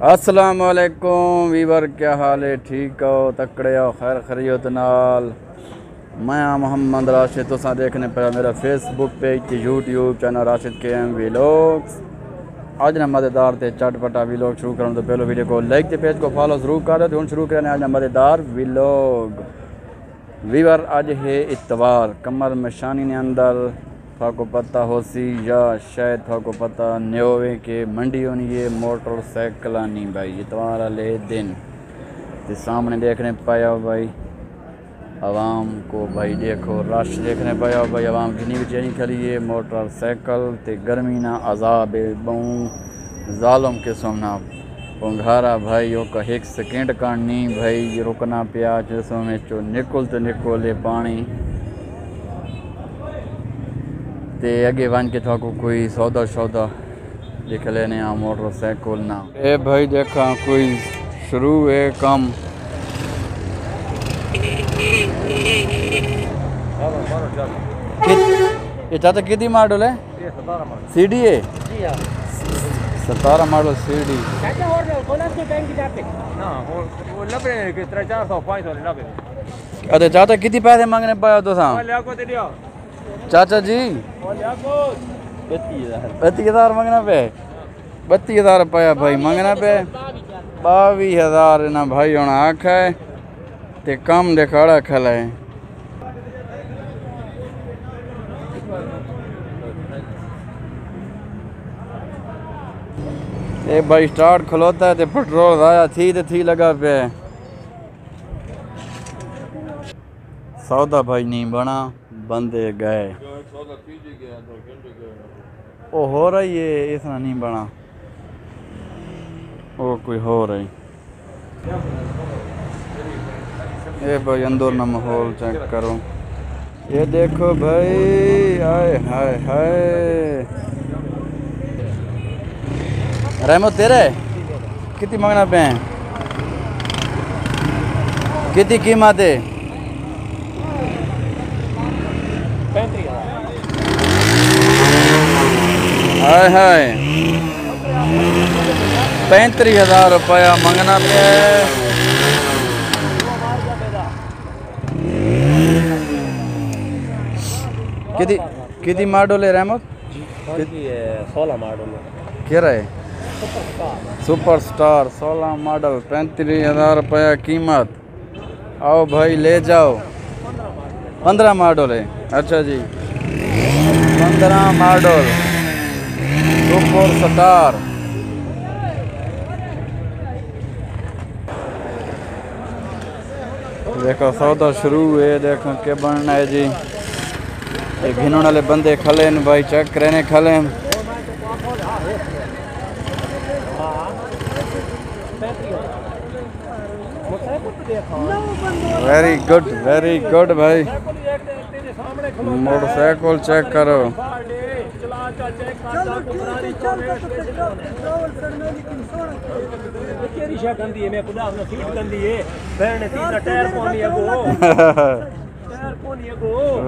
अस्सलाम वालेकुम वीवर, क्या हाल है? ठीक हो? तकड़े हो? खैर खरीत नाल। मैं मोहम्मद राशिद, तुसा देखने पर मेरा फेसबुक पेज ते यूट्यूब चैनल राशिद के एम व्लॉग्स। आज ना मज़ेदार ते चटपटा व्लॉग शुरू करूँ तो पहले वीडियो को लाइक ते पेज को फॉलो जरूर कर दो। शुरू करने आज ना मज़ेदार व्लॉग। वीवर आज है इतवार, कमर में शानी ने अंदर थाको पता हो सी या शायद थाको पता न्योवे के मंडी होनी है मोटरसाइकिल नहीं भाई। इतवार वाले दिन तो सामने देखने पाया भाई आवाम को, भाई देखो रश देखने पाया भाई। आवाम कितनी बेचैनी खड़ी है मोटरसाइकिल ते गर्मी ना अजाब बहु जालम के सोमना पंघारा भाई ओ का एक सेकेंड का नहीं भाई रुकना पिया जैसों में चो निकुल तो निकोले पानी ते अगे वन के थाको कोई सौदा शौदा देख लेने आ मोटरसाइकिल ना। ए भाई देखा कोई शुरू है कम। ये चाचा कितनी मॉडल है? सीडी है 17 मॉडल सीडी। अरे चाचा कितनी पैसे मांगने पाया तो चाचा जी? 32,000 मंगना पे। 32,000 रुपया भाई मंगना पे। 22,000 ना भाई होना आख है ते कम दिखाड़ा खला है। ये भाई स्टार्ट खलोता है ते पेट्रोल आया थी लगा पे। सौदा भाई नहीं बना, बंदे गए। ओ हो रही है इतना नहीं बना, ओ कोई हो रही। ये भाई अंदर ना माहौल चेक करो। ये देखो भाई, हाय हाय हाय। रहमत तेरे कितनी मांगना पे हैं? कितनी कीमत है? 35,000 रुपया मंगना पे। कितनी मॉडल है रहमत? 16 मॉडल क्या रहे? सुपर स्टार 16 मॉडल 35,000 रुपया कीमत। आओ भाई ले जाओ। 15 मॉडल है? अच्छा जी 15 मॉडल सुपर स्टार। देखो सौदा शुरू है, देखो क्या बनना है जी। ये घिनोने वाले बंदे खले न भाई, चेक करने खले। वेरी गुड भाई। मोटरसाइकिल चेक करो।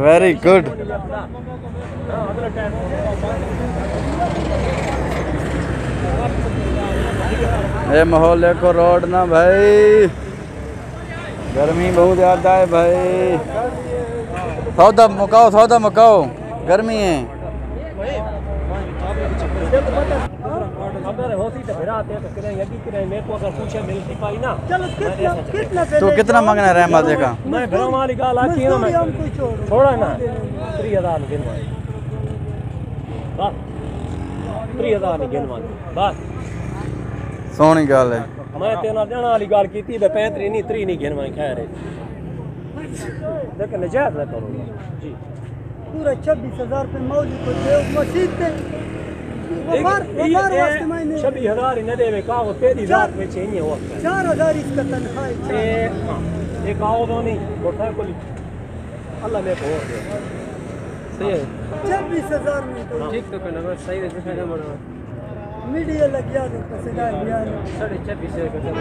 Very good. ये माहौल देखो रोड ना भाई, गर्मी बहुत ज़्यादा है भाई। सौदा मुकाओ गर्मी है। तो कितना मांगना रहमा देखा? थोड़ा ना 3,000 बस सोहनी गल है। मैं तेना देना वाली गल की 35 नहीं 3 नहीं गिनवाई। खैर लेकिन नजायज ना करो जी। पूरा 26,000 रुपये मौज को दे मस्जिद पे। 26,000 न देवे का वो 3,000 में चाहिए हो 4,000 इसका तनख्वाह है। एक आओ दो नहीं मोटरसाइकिल अल्लाह ने बोल दे सही है। 26,000 में तो ठीक तो करना सही है। दिखाना बड़ा मीडिया लग गया तो पसेगा बियान 26,500 का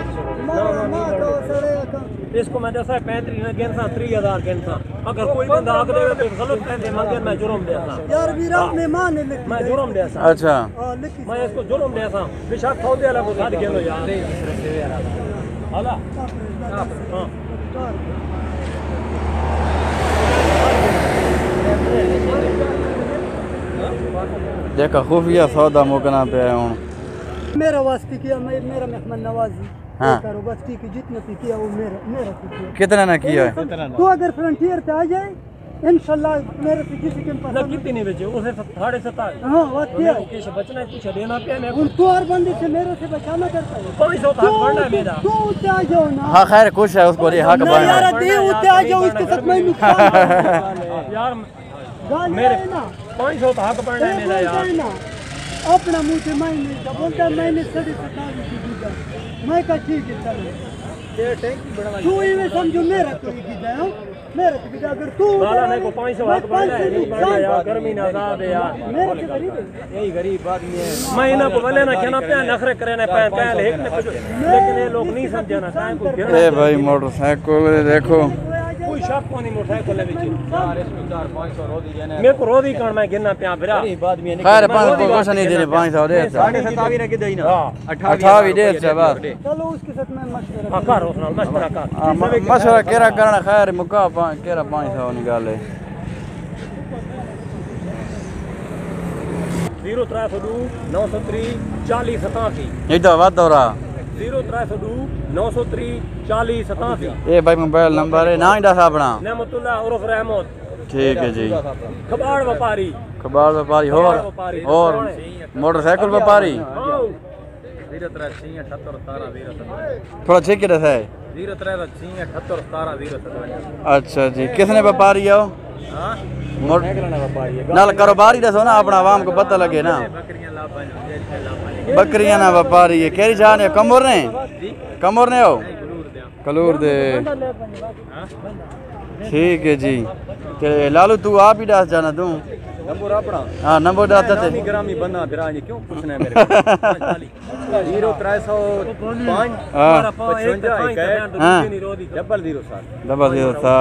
ना तो सड़े का इसको मैं दसा 35 गिनसा 3,000 गिनसा अगर कोई बंदा आग दे तो गलत पैसे मांगे मैं जुर्म दे सा यार वीरा मेहमान है लिखी मैं जुर्म दे सा अच्छा हाँ लिखी मैं इसको जुर्म दे सा बेशक सौदे वाला को साथ गेलो यार हाला हां देखा खुफिया सौदा मुकना पे हूँ मेरा वास्ते किया मेरा मेहमान नवाजी हाँ। करो बस ठीक है जितना भी किया वो मेरा से किया कितना ना किया है तो अगर फ्रंटियर पे आ जाए इंशाल्लाह मेरे से किसी के ना पसंद कितनी बजे उसे 7:30 हाँ बात क्या है किस बचना है कुछ देना पे मैं उन तो हर बंदे से मेरे से बचाना करता है 500 तक बढ़ना है मेरा तो उठे आ जाओ ना हाँ खैर खुश है उसको ये हक नहीं बना यार दे उठे आ जाओ इसके साथ मैं नुकसान यार गाली मेरे है ना 500 तक बढ़ना है मेरा बोलता यार है ना अपना मुँह से मैं नहीं था बोलता है मैंने 7:30 की दीदा मैं कहा ठीक है चलो ये टैंकी बढ़वा तू ही में समझो मेरा तो ही दीदा है मेरा तो दीदा अगर तू वाला मेरे को 500 हक बढ़ना है नहीं बढ़ना यार गर्मी ना आजाद है यार मेरे से गरीब है यही गरीब आदमी है मैं इन्हें को बोले ना कहना पे नखरे करे ना पे कहले एक ने कुछ लेकिन ये लोग नहीं समझे ना टाइम को ए भाई मोटरसाइकिल देखो कोई शक को नहीं मोटरसाइकिल ले बिच यार इसको 4-500 रोदी देने मेरे को रोदी कण मैं गिनना पे बिरा गरीब आदमी है खैर 500 कुछ नहीं देने 500 दे 27 ने किदे ही ना 28 दे से बस चलो उसके साथ मैं मशवरा हां कर उसनाल मशवरा कर मशवरा केरा करना खैर मुका केरा 500 निकाले 0302 903 40 87 ये तो बात हो रहा 0302 903 40 87 ये भाई मोबाइल नंबर है ना ही दस अपना नेमतुल्लाह उर्फ रहमत ठीक है जी कबाड़ व्यापारी कबाड़ व्यापारी और मोटरसाइकिल व्यापारी थोड़ा ठीक है है अच्छा जी किसने व्यापारी आओ नाल कारोबारी दसो ना अपना आवाम को पता लगे ना बकरियां ना व्यापारी है केरी जान है कमर ने हो कलूर दे ठीक है जी ते लालू तू आप ही दस जाना तू नंबर अपना हाँ नंबर दस दे ग्रामी बंदा फिर आज क्यों पूछना है मेरे को 0305 हाँ 55 हाँ डबल 07 डबल 07